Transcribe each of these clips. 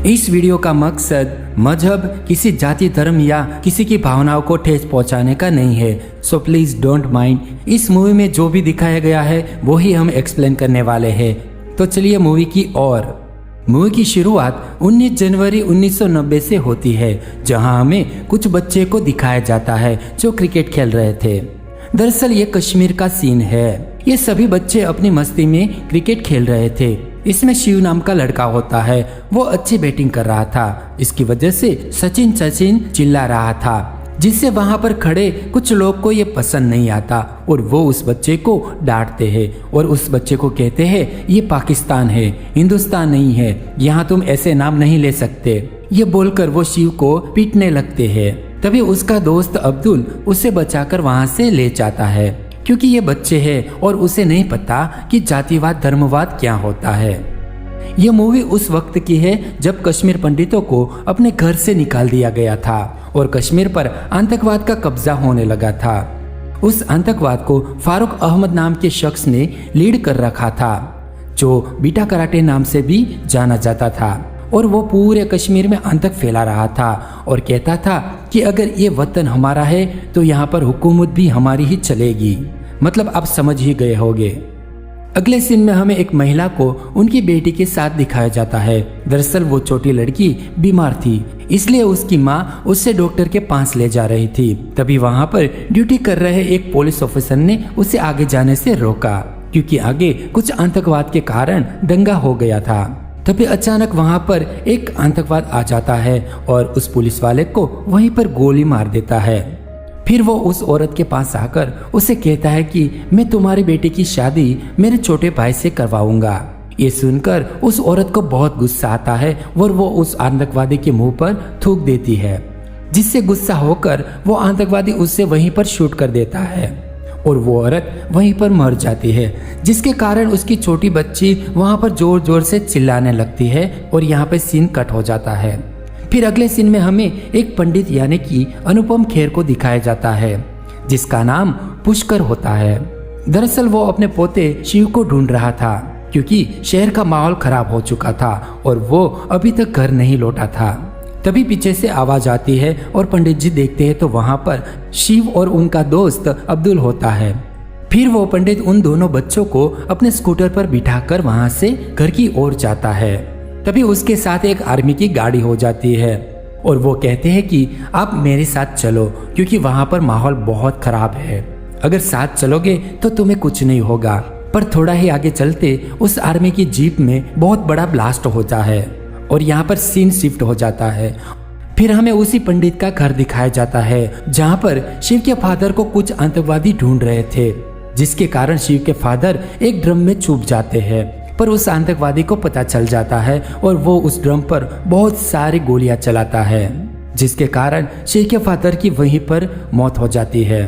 इस वीडियो का मकसद मजहब, किसी जाति, धर्म या किसी की भावनाओं को ठेस पहुंचाने का नहीं है, सो प्लीज डोंट माइंड। इस मूवी में जो भी दिखाया गया है वो ही हम एक्सप्लेन करने वाले हैं। तो चलिए मूवी की ओर। मूवी की शुरुआत 19 जनवरी 1990 से होती है, जहां हमें कुछ बच्चे को दिखाया जाता है जो क्रिकेट खेल रहे थे। दरअसल ये कश्मीर का सीन है। ये सभी बच्चे अपनी मस्ती में क्रिकेट खेल रहे थे। इसमें शिव नाम का लड़का होता है, वो अच्छी बैटिंग कर रहा था। इसकी वजह से सचिन सचिन चिल्ला रहा था, जिससे वहां पर खड़े कुछ लोग को ये पसंद नहीं आता और वो उस बच्चे को डांटते हैं और उस बच्चे को कहते हैं ये पाकिस्तान है, हिंदुस्तान नहीं है, यहाँ तुम ऐसे नाम नहीं ले सकते। ये बोलकर वो शिव को पीटने लगते हैं। तभी उसका दोस्त अब्दुल उसे बचाकर वहां से ले जाता है, क्योंकि ये बच्चे हैं और उसे नहीं पता कि जातिवाद धर्मवाद क्या होता है। ये मूवी उस वक्त की है जब कश्मीर पंडितों को अपने घर से निकाल दिया गया था और कश्मीर पर आतंकवाद का कब्जा होने लगा था। उस आतंकवाद को फारूक अहमद नाम के शख्स ने लीड कर रखा था, जो बीटा कराटे नाम से भी जाना जाता था। और वो पूरे कश्मीर में आतंक फैला रहा था और कहता था कि अगर ये वतन हमारा है तो यहाँ पर हुकूमत भी हमारी ही चलेगी। मतलब आप समझ ही गए होंगे। अगले सीन में हमें एक महिला को उनकी बेटी के साथ दिखाया जाता है। दरअसल वो छोटी लड़की बीमार थी, इसलिए उसकी माँ उससे डॉक्टर के पास ले जा रही थी। तभी वहाँ पर ड्यूटी कर रहे एक पुलिस ऑफिसर ने उसे आगे जाने से रोका, क्योंकि आगे कुछ आतंकवाद के कारण दंगा हो गया था। तभी अचानक वहां पर एक आतंकवाद आ जाता है और उस पुलिस वाले को वहीं पर गोली मार देता है। फिर वो उस औरत के पास आकर उसे कहता है कि मैं तुम्हारी बेटी की शादी मेरे छोटे भाई से करवाऊंगा। ये सुनकर उस औरत को बहुत गुस्सा आता है और वो उस आतंकवादी के मुंह पर थूक देती है, जिससे गुस्सा होकर वो आतंकवादी उससे वहीं पर शूट कर देता है और वो औरत वहीं पर मर जाती है, जिसके कारण उसकी छोटी बच्ची वहां पर जोर जोर से चिल्लाने लगती है और यहाँ पे सीन कट हो जाता है। फिर अगले सीन में हमें एक पंडित यानी कि अनुपम खेर को दिखाया जाता है, जिसका नाम पुष्कर होता है। दरअसल वो अपने पोते शिव को ढूंढ रहा था, क्योंकि शहर का माहौल खराब हो चुका था और वो अभी तक घर नहीं लौटा था। तभी पीछे से आवाज आती है और पंडित जी देखते हैं तो वहां पर शिव और उनका दोस्त अब्दुल होता है। फिर वो पंडित उन दोनों बच्चों को अपने स्कूटर पर बिठाकर वहां से घर की ओर जाता है। तभी उसके साथ एक आर्मी की गाड़ी हो जाती है और वो कहते हैं कि आप मेरे साथ चलो, क्योंकि वहां पर माहौल बहुत खराब है। अगर साथ चलोगे तो तुम्हें कुछ नहीं होगा। पर थोड़ा ही आगे चलते उस आर्मी की जीप में बहुत बड़ा ब्लास्ट होता है और यहाँ पर सीन शिफ्ट हो जाता है। फिर हमें उसी पंडित का घर दिखाया जाता है, जहाँ पर शिव के फादर को कुछ आतंकवादी ढूंढ रहे थे, जिसके कारण शिव के फादर एक ड्रम में छुप जाते हैं। पर उस आतंकवादी को पता चल जाता है और वो उस ड्रम पर बहुत सारी गोलियां चलाता है, जिसके कारण शिव के फादर की वहीं पर मौत हो जाती है।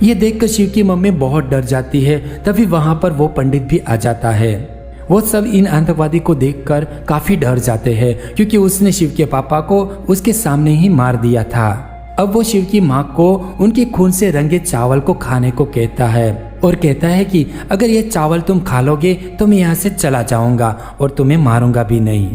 ये देखकर शिव की मम्मी बहुत डर जाती है। तभी वहां पर वो पंडित भी आ जाता है। वो सब इन आतंकवादी को देखकर काफी डर जाते हैं, क्योंकि उसने शिव के पापा को उसके सामने ही मार दिया था। अब वो शिव की माँ को उनके खून से रंगे चावल को खाने को कहता है और कहता है कि अगर ये चावल तुम खा लोगे तो मैं यहाँ से चला जाऊंगा और तुम्हें मारूंगा भी नहीं।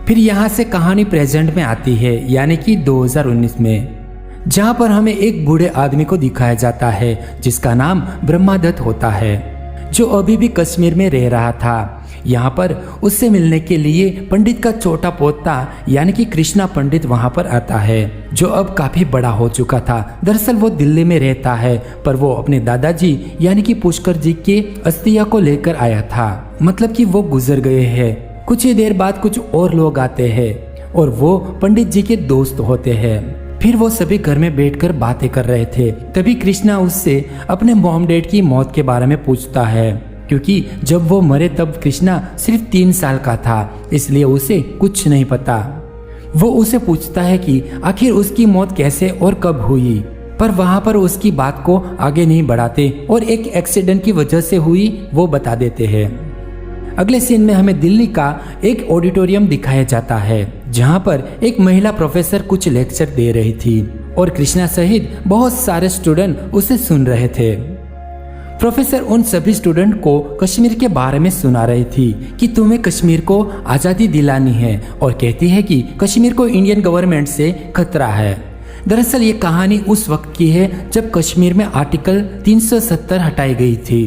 फिर यहाँ से कहानी प्रेजेंट में आती है, यानी कि 2019 में, जहाँ पर हमें एक बूढ़े आदमी को दिखाया जाता है जिसका नाम ब्रह्मादत्त होता है, जो अभी भी कश्मीर में रह रहा था। यहाँ पर उससे मिलने के लिए पंडित का छोटा पोता यानी कि कृष्णा पंडित वहाँ पर आता है, जो अब काफी बड़ा हो चुका था। दरअसल वो दिल्ली में रहता है, पर वो अपने दादाजी यानी कि पुष्कर जी के अस्थिया को लेकर आया था। मतलब कि वो गुजर गए हैं। कुछ ही देर बाद कुछ और लोग आते हैं और वो पंडित जी के दोस्त होते हैं। फिर वो सभी घर में बैठकर बातें कर रहे थे। तभी कृष्णा उससे अपने मॉम डैड की मौत के बारे में पूछता है, क्योंकि जब वो मरे तब कृष्णा सिर्फ 3 साल का था, इसलिए उसे कुछ नहीं पता। वो उसे पूछता है कि आखिर उसकी मौत कैसे और कब हुई, पर वहां पर उसकी बात को आगे नहीं बढ़ाते और एक एक्सीडेंट की वजह से हुई वो बता देते हैं। अगले सीन में हमें दिल्ली का एक ऑडिटोरियम दिखाया जाता है, जहां पर एक महिला प्रोफेसर कुछ लेक्चर दे रही थी और कृष्णा सहित बहुत सारे स्टूडेंट उसे सुन रहे थे। प्रोफेसर उन सभी स्टूडेंट को कश्मीर के बारे में सुना रही थी कि तुम्हें कश्मीर को आज़ादी दिलानी है और कहती है कि कश्मीर को इंडियन गवर्नमेंट से खतरा है। दरअसल ये कहानी उस वक्त की है जब कश्मीर में आर्टिकल 370 हटाई गई थी,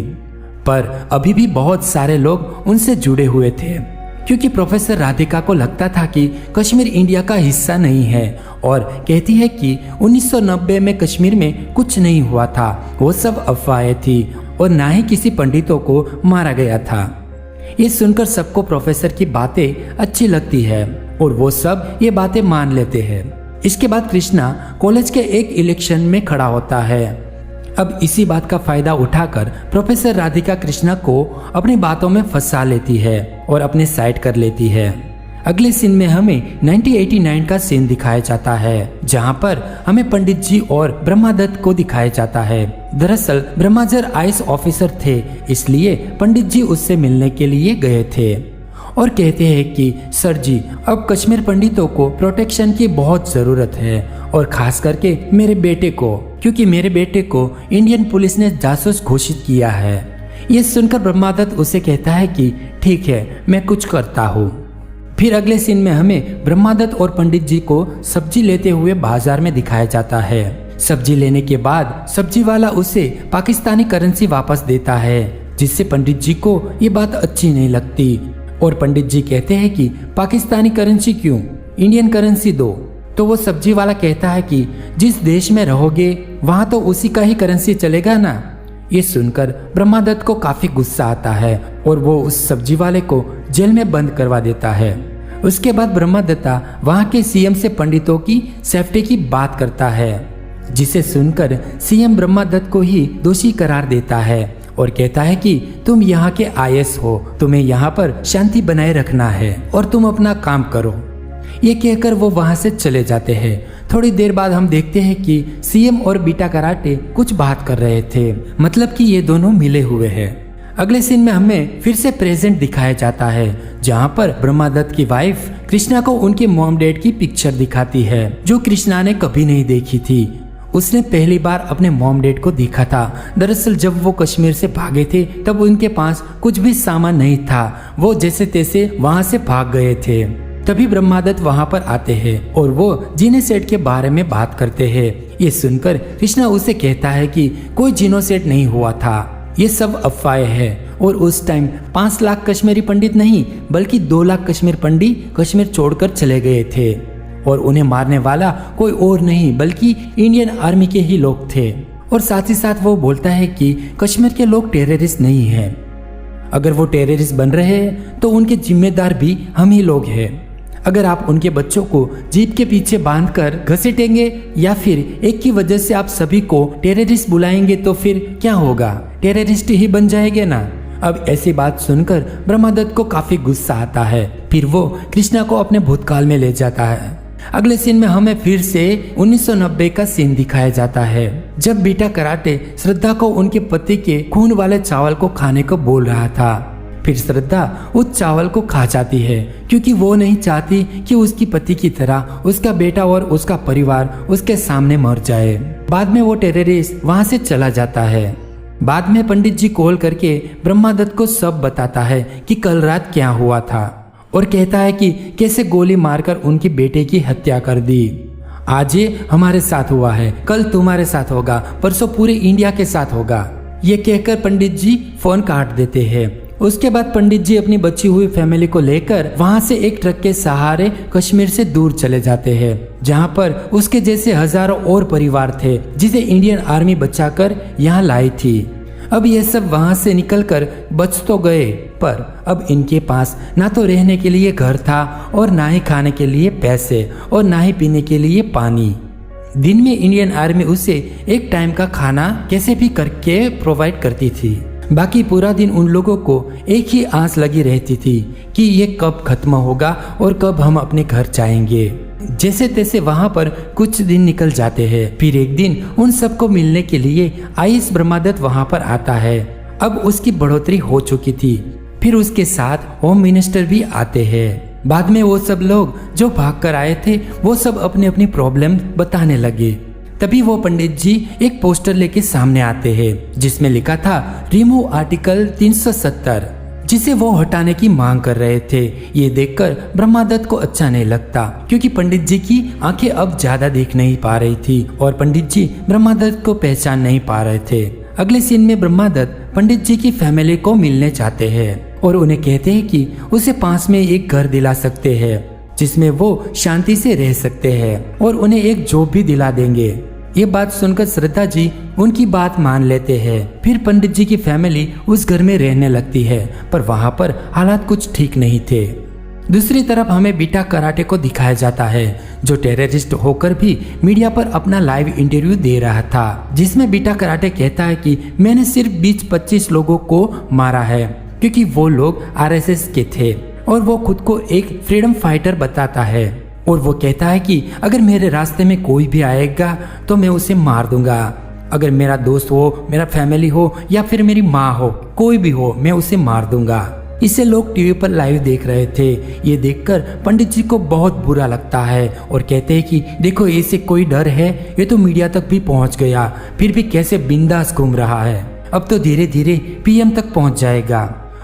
पर अभी भी बहुत सारे लोग उनसे जुड़े हुए थे क्योंकि प्रोफेसर राधिका को लगता था कि कश्मीर इंडिया का हिस्सा नहीं है और कहती है कि 1990 में कश्मीर में कुछ नहीं हुआ था, वो सब अफवाहें थी और ना ही किसी पंडितों को मारा गया था। ये सुनकर सबको प्रोफेसर की बातें अच्छी लगती है और वो सब ये बातें मान लेते हैं। इसके बाद कृष्णा कॉलेज के एक इलेक्शन में खड़ा होता है। अब इसी बात का फायदा उठाकर प्रोफेसर राधिका कृष्णा को अपनी बातों में फंसा लेती है और अपने साइड कर लेती है। अगले सीन में हमें 1989 का सीन दिखाया जाता है जहां पर हमें पंडित जी और ब्रह्मादत्त को दिखाया जाता है। दरअसल ब्रह्माजर आईएएस ऑफिसर थे, इसलिए पंडित जी उससे मिलने के लिए गए थे और कहते हैं कि सर जी, अब कश्मीर पंडितों को प्रोटेक्शन की बहुत जरूरत है और खास करके मेरे बेटे को, क्योंकि मेरे बेटे को इंडियन पुलिस ने जासूस घोषित किया है। ये सुनकर ब्रह्मादत्त उसे कहता है कि ठीक है, मैं कुछ करता हूँ। फिर अगले सीन में हमें ब्रह्मादत्त और पंडित जी को सब्जी लेते हुए बाजार में दिखाया जाता है। सब्जी लेने के बाद सब्जी वाला उसे पाकिस्तानी करेंसी वापस देता है, जिससे पंडित जी को ये बात अच्छी नहीं लगती और पंडित जी कहते हैं कि पाकिस्तानी करेंसी क्यों, इंडियन करेंसी दो। तो वो सब्जी वाला कहता है कि जिस देश में रहोगे वहां तो उसी का ही करेंसी चलेगा ना। ये सुनकर ब्रह्मादत्त को काफी गुस्सा आता है और वो उस सब्जी वाले को जेल में बंद करवा देता है। उसके बाद ब्रह्मादत्ता वहां के सीएम से पंडितों की सेफ्टी की बात करता है, जिसे सुनकर सीएम ब्रह्मादत्त को ही दोषी करार देता है और कहता है कि तुम यहाँ के आईएएस हो, तुम्हें यहाँ पर शांति बनाए रखना है और तुम अपना काम करो। ये कहकर वो वहां से चले जाते हैं। थोड़ी देर बाद हम देखते हैं कि सीएम और बीटा कराटे कुछ बात कर रहे थे, मतलब कि ये दोनों मिले हुए हैं। अगले सीन में हमें फिर से प्रेजेंट दिखाया जाता है जहां पर ब्रह्मादत्त की वाइफ कृष्णा को उनके मॉम डैड की पिक्चर दिखाती है जो कृष्णा ने कभी नहीं देखी थी। उसने पहली बार अपने मॉम डैड को देखा था। दरअसल जब वो कश्मीर से भागे थे तब उनके पास कुछ भी सामान नहीं था, वो जैसे तैसे वहां से भाग गए थे। तभी ब्रह्मादत्त वहां पर आते हैं और वो जीनोसाइड के बारे में बात करते हैं। ये सुनकर कृष्णा उसे कहता है कि कोई जीनोसाइड नहीं हुआ था, ये सब अफवाहें हैं और उस टाइम 5 लाख कश्मीरी पंडित नहीं बल्कि 2 लाख कश्मीर पंडित कश्मीर छोड़कर चले गए थे और उन्हें मारने वाला कोई और नहीं बल्कि इंडियन आर्मी के ही लोग थे। और साथ ही साथ वो बोलता है कि कश्मीर के लोग टेररिस्ट नहीं हैं, अगर वो टेररिस्ट बन रहे हैं तो उनके जिम्मेदार भी हम ही लोग हैं। अगर आप उनके बच्चों को जीप के पीछे बांधकर घसीटेंगे या फिर एक की वजह से आप सभी को टेररिस्ट बुलाएंगे तो फिर क्या होगा, टेररिस्ट ही बन जाएंगे ना। अब ऐसी बात सुनकर ब्रह्मादत्त को काफी गुस्सा आता है। फिर वो कृष्णा को अपने भूतकाल में ले जाता है। अगले सीन में हमें फिर से 1990 का सीन दिखाया जाता है जब बीटा कराटे श्रद्धा को उनके पति के खून वाले चावल को खाने को बोल रहा था। फिर श्रद्धा उस चावल को खा जाती है क्योंकि वो नहीं चाहती कि उसकी पति की तरह उसका बेटा और उसका परिवार उसके सामने मर जाए। बाद में वो टेररिस्ट वहां से चला जाता है। बाद में पंडित जी कॉल करके ब्रह्मादत्त को सब बताता है कि कल रात क्या हुआ था और कहता है कि कैसे गोली मारकर उनकी बेटे की हत्या कर दी। आज ये हमारे साथ हुआ है, कल तुम्हारे साथ होगा, परसों पूरे इंडिया के साथ होगा। ये कहकर पंडित जी फोन काट देते हैं। उसके बाद पंडित जी अपनी बची हुई फैमिली को लेकर वहां से एक ट्रक के सहारे कश्मीर से दूर चले जाते हैं जहां पर उसके जैसे हजारों और परिवार थे जिसे इंडियन आर्मी बचाकर यहाँ लाई थी। अब ये सब वहां से निकलकर बच तो गए, पर अब इनके पास ना तो रहने के लिए घर था और ना ही खाने के लिए पैसे और ना ही पीने के लिए पानी। दिन में इंडियन आर्मी उसे एक टाइम का खाना कैसे भी करके प्रोवाइड करती थी, बाकी पूरा दिन उन लोगों को एक ही आस लगी रहती थी कि ये कब खत्म होगा और कब हम अपने घर जाएंगे। जैसे तैसे वहां पर कुछ दिन निकल जाते हैं। फिर एक दिन उन सबको मिलने के लिए आईएएस ब्रह्मादत्त वहां पर आता है। अब उसकी बढ़ोतरी हो चुकी थी। फिर उसके साथ होम मिनिस्टर भी आते हैं। बाद में वो सब लोग जो भाग कर आए थे वो सब अपनी अपनी प्रॉब्लम बताने लगे। तभी वो पंडित जी एक पोस्टर लेके सामने आते हैं जिसमें लिखा था रिमूव आर्टिकल 370, जिसे वो हटाने की मांग कर रहे थे। ये देखकर ब्रह्मादत्त को अच्छा नहीं लगता क्योंकि पंडित जी की आंखें अब ज्यादा देख नहीं पा रही थी और पंडित जी ब्रह्मादत्त को पहचान नहीं पा रहे थे। अगले सीन में ब्रह्मादत्त पंडित जी की फैमिली को मिलने चाहते हैं और उन्हें कहते हैं कि उसे पास में एक घर दिला सकते हैं जिसमें वो शांति से रह सकते हैं और उन्हें एक जॉब भी दिला देंगे। ये बात सुनकर श्रद्धा जी उनकी बात मान लेते हैं। फिर पंडित जी की फैमिली उस घर में रहने लगती है, पर वहाँ पर हालात कुछ ठीक नहीं थे। दूसरी तरफ हमें बीटा कराटे को दिखाया जाता है जो टेररिस्ट होकर भी मीडिया पर अपना लाइव इंटरव्यू दे रहा था, जिसमें बीटा कराटे कहता है कि मैंने सिर्फ 20-25 लोगों को मारा है क्योंकि वो लोग आरएसएस के थे और वो खुद को एक फ्रीडम फाइटर बताता है और वो कहता है कि अगर मेरे रास्ते में कोई भी आएगा तो मैं उसे मार दूंगा। अगर मेरा दोस्त हो, मेरा फैमिली हो या फिर मेरी माँ हो, कोई भी हो, मैं उसे मार दूंगा। इसे लोग टीवी पर लाइव देख रहे थे। ये देखकर पंडित जी को बहुत बुरा लगता है और कहते हैं कि देखो इसे कोई डर है, ये तो मीडिया तक भी पहुंच गया, फिर भी कैसे बिंदास घूम रहा है, अब तो धीरे धीरे पीएम तक पहुंच जाएगा।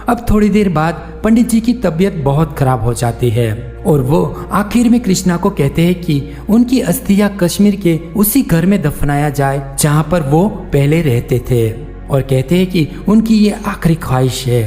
अब थोड़ी देर बाद पंडित जी की तबीयत बहुत खराब हो जाती है और वो आखिर में कृष्णा को कहते हैं कि उनकी अस्थियां कश्मीर के उसी घर में दफनाया जाए जहां पर वो पहले रहते थे और कहते हैं कि उनकी ये आखिरी ख्वाहिश है।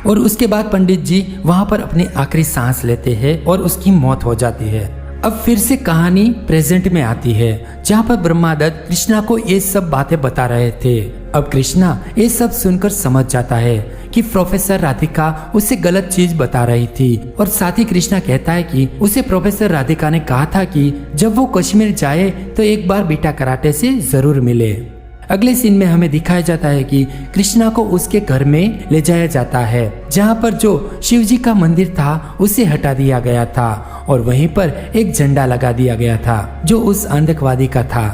और उसके बाद पंडित जी वहां पर अपनी आखिरी सांस लेते हैं और उसकी मौत हो जाती है। अब फिर से कहानी प्रेजेंट में आती है जहाँ पर ब्रह्मादत्त कृष्णा को ये सब बातें बता रहे थे। अब कृष्णा ये सब सुनकर समझ जाता है कि प्रोफेसर राधिका उसे गलत चीज बता रही थी और साथ ही कृष्णा कहता है कि उसे प्रोफेसर राधिका ने कहा था कि जब वो कश्मीर जाए तो एक बार बीटा कराटे से जरूर मिले। अगले सीन में हमें दिखाया जाता है कि कृष्णा को उसके घर में ले जाया जाता है जहाँ पर जो शिव जी का मंदिर था उसे हटा दिया गया था और वहीं पर एक झंडा लगा दिया गया था जो उस आतंकवादी का था।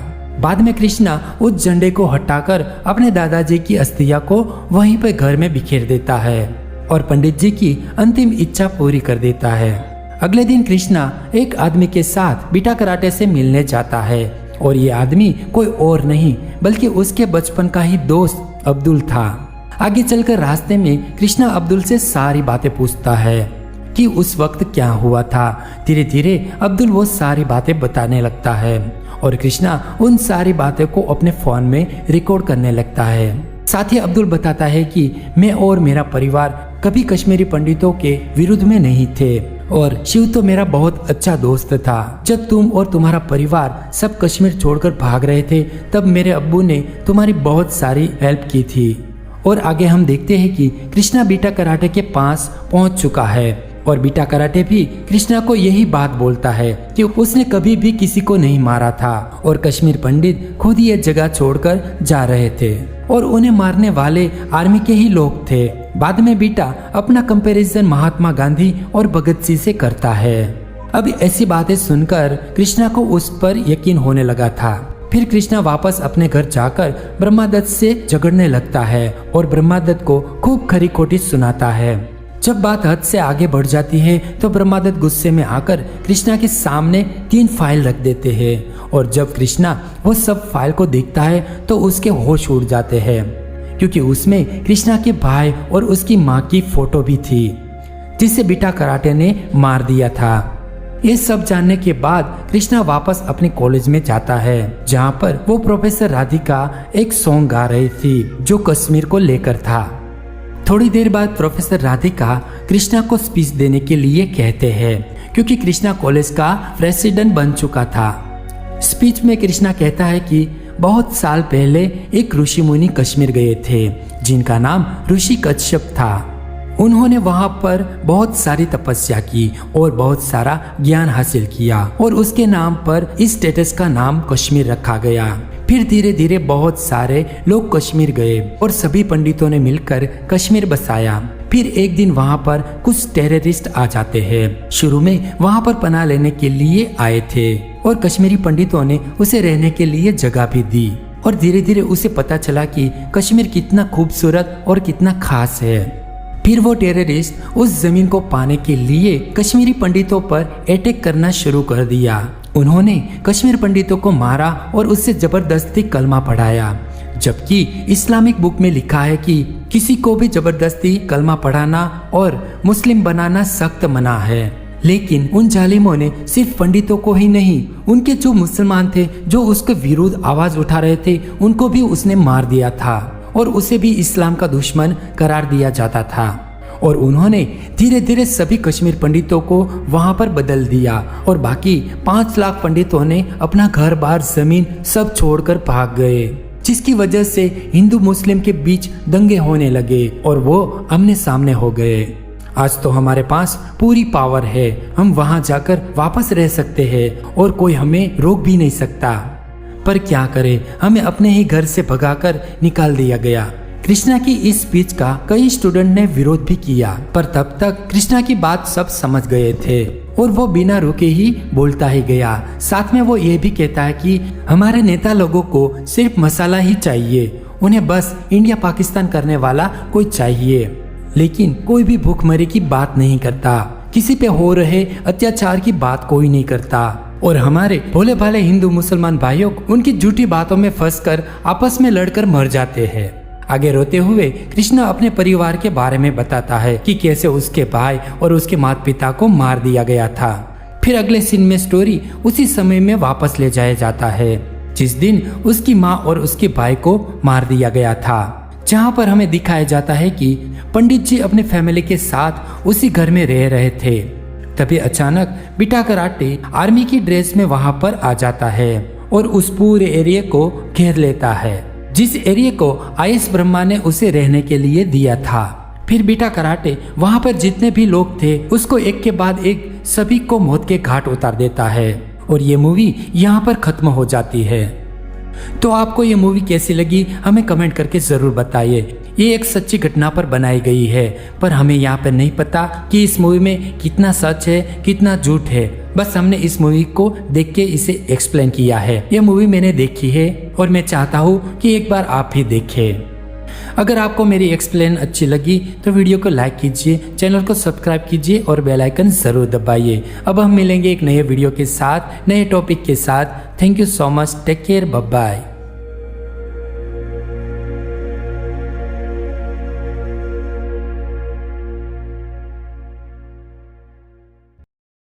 बाद में कृष्णा उस झंडे को हटाकर अपने दादाजी की अस्थियां को वहीं पर घर में बिखेर देता है और पंडित जी की अंतिम इच्छा पूरी कर देता है। अगले दिन कृष्णा एक आदमी के साथ बीटा कराटे से मिलने जाता है और ये आदमी कोई और नहीं बल्कि उसके बचपन का ही दोस्त अब्दुल था। आगे चलकर रास्ते में कृष्णा अब्दुल से सारी बातें पूछता है कि उस वक्त क्या हुआ था। धीरे धीरे अब्दुल वो सारी बातें बताने लगता है और कृष्णा उन सारी बातें को अपने फोन में रिकॉर्ड करने लगता है। साथ ही अब्दुल बताता है कि मैं और मेरा परिवार कभी कश्मीरी पंडितों के विरुद्ध में नहीं थे और शिव तो मेरा बहुत अच्छा दोस्त था। जब तुम और तुम्हारा परिवार सब कश्मीर छोड़कर भाग रहे थे तब मेरे अब्बू ने तुम्हारी बहुत सारी हेल्प की थी। और आगे हम देखते हैं कि कृष्णा बीटा कराटे के पास पहुंच चुका है और बीटा कराटे भी कृष्णा को यही बात बोलता है कि उसने कभी भी किसी को नहीं मारा था और कश्मीर पंडित खुद ये जगह छोड़कर जा रहे थे और उन्हें मारने वाले आर्मी के ही लोग थे। बाद में बीटा अपना कंपैरिजन महात्मा गांधी और भगत सिंह से करता है। अब ऐसी बातें सुनकर कृष्णा को उस पर यकीन होने लगा था। फिर कृष्णा वापस अपने घर जाकर ब्रह्मादत्त से झगड़ने लगता है और ब्रह्मादत्त को खूब खरी खोटी सुनाता है। जब बात हद से आगे बढ़ जाती है तो ब्रह्मादत्त गुस्से में आकर कृष्णा के सामने 3 फाइल रख देते हैं और जब कृष्णा वो सब फाइल को देखता है तो उसके होश उड़ जाते हैं क्योंकि उसमें कृष्णा के भाई और उसकी माँ की फोटो भी थी जिसे बीटा कराटे ने मार दिया था। ये सब जानने के बाद कृष्णा वापस अपने कॉलेज में जाता है जहाँ पर वो प्रोफेसर राधिका एक सॉन्ग गा रही थी जो कश्मीर को लेकर था। थोड़ी देर बाद प्रोफेसर राधिका कृष्णा को स्पीच देने के लिए कहते हैं क्योंकि कृष्णा कॉलेज का प्रेसिडेंट बन चुका था। स्पीच में कृष्णा कहता है कि बहुत साल पहले एक ऋषि मुनि कश्मीर गए थे जिनका नाम ऋषि कश्यप था। उन्होंने वहां पर बहुत सारी तपस्या की और बहुत सारा ज्ञान हासिल किया और उसके नाम पर इस स्टेटस का नाम कश्मीर रखा गया। फिर धीरे धीरे बहुत सारे लोग कश्मीर गए और सभी पंडितों ने मिलकर कश्मीर बसाया। फिर एक दिन वहाँ पर कुछ टेररिस्ट आ जाते हैं। शुरू में वहाँ पर पनाह लेने के लिए आए थे और कश्मीरी पंडितों ने उसे रहने के लिए जगह भी दी और धीरे धीरे उसे पता चला कि कश्मीर कितना खूबसूरत और कितना खास है। फिर वो टेररिस्ट उस जमीन को पाने के लिए कश्मीरी पंडितों पर अटैक करना शुरू कर दिया। उन्होंने कश्मीर पंडितों को मारा और उससे जबरदस्ती कलमा पढ़ाया, जबकि इस्लामिक बुक में लिखा है कि किसी को भी जबरदस्ती कलमा पढ़ाना और मुस्लिम बनाना सख्त मना है। लेकिन उन जालिमों ने सिर्फ पंडितों को ही नहीं, उनके जो मुसलमान थे जो उसके विरुद्ध आवाज उठा रहे थे उनको भी उसने मार दिया था और उसे भी इस्लाम का दुश्मन करार दिया जाता था। और उन्होंने धीरे धीरे सभी कश्मीर पंडितों को वहां पर बदल दिया और बाकी 5 लाख पंडितों ने अपना घर बार जमीन सब छोड़कर भाग गए, जिसकी वजह से हिंदू मुस्लिम के बीच दंगे होने लगे और वो आमने सामने हो गए। आज तो हमारे पास पूरी पावर है, हम वहां जाकर वापस रह सकते हैं और कोई हमें रोक भी नहीं सकता। पर क्या करें, हमें अपने ही घर से भगाकर निकाल दिया गया। कृष्णा की इस स्पीच का कई स्टूडेंट ने विरोध भी किया, पर तब तक कृष्णा की बात सब समझ गए थे और वो बिना रुके ही बोलता ही गया। साथ में वो ये भी कहता है कि हमारे नेता लोगों को सिर्फ मसाला ही चाहिए, उन्हें बस इंडिया पाकिस्तान करने वाला कोई चाहिए, लेकिन कोई भी भूखमरी की बात नहीं करता, किसी पे हो रहे अत्याचार की बात कोई नहीं करता। और हमारे भोले भाले हिंदू मुसलमान भाइयों उनकी झूठी बातों में फंसकर आपस में लड़कर मर जाते हैं। आगे रोते हुए कृष्णा अपने परिवार के बारे में बताता है कि कैसे उसके भाई और उसके माता पिता को मार दिया गया था। फिर अगले सीन में स्टोरी उसी समय में वापस ले जाया जाता है जिस दिन उसकी माँ और उसके भाई को मार दिया गया था, जहाँ पर हमें दिखाया जाता है कि पंडित जी अपने फैमिली के साथ उसी घर में रह रहे थे। तभी अचानक बिटा कराटे आर्मी की ड्रेस में वहां पर आ जाता है और उस पूरे एरिया को घेर लेता है, जिस एरिया को आईएस ब्रह्मा ने उसे रहने के लिए दिया था। फिर बिटा कराटे वहां पर जितने भी लोग थे उसको एक के बाद एक सभी को मौत के घाट उतार देता है और ये मूवी यहाँ पर खत्म हो जाती है। तो आपको ये मूवी कैसी लगी हमें कमेंट करके जरूर बताइए। ये एक सच्ची घटना पर बनाई गई है, पर हमें यहाँ पर नहीं पता कि इस मूवी में कितना सच है कितना झूठ है, बस हमने इस मूवी को देख के इसे एक्सप्लेन किया है। ये मूवी मैंने देखी है और मैं चाहता हूँ कि एक बार आप भी देखें। अगर आपको मेरी एक्सप्लेन अच्छी लगी तो वीडियो को लाइक कीजिए, चैनल को सब्सक्राइब कीजिए और बेल आइकन जरूर दबाइए। अब हम मिलेंगे एक नए वीडियो के साथ, नए टॉपिक के साथ। Thank you so much, take care, bye bye.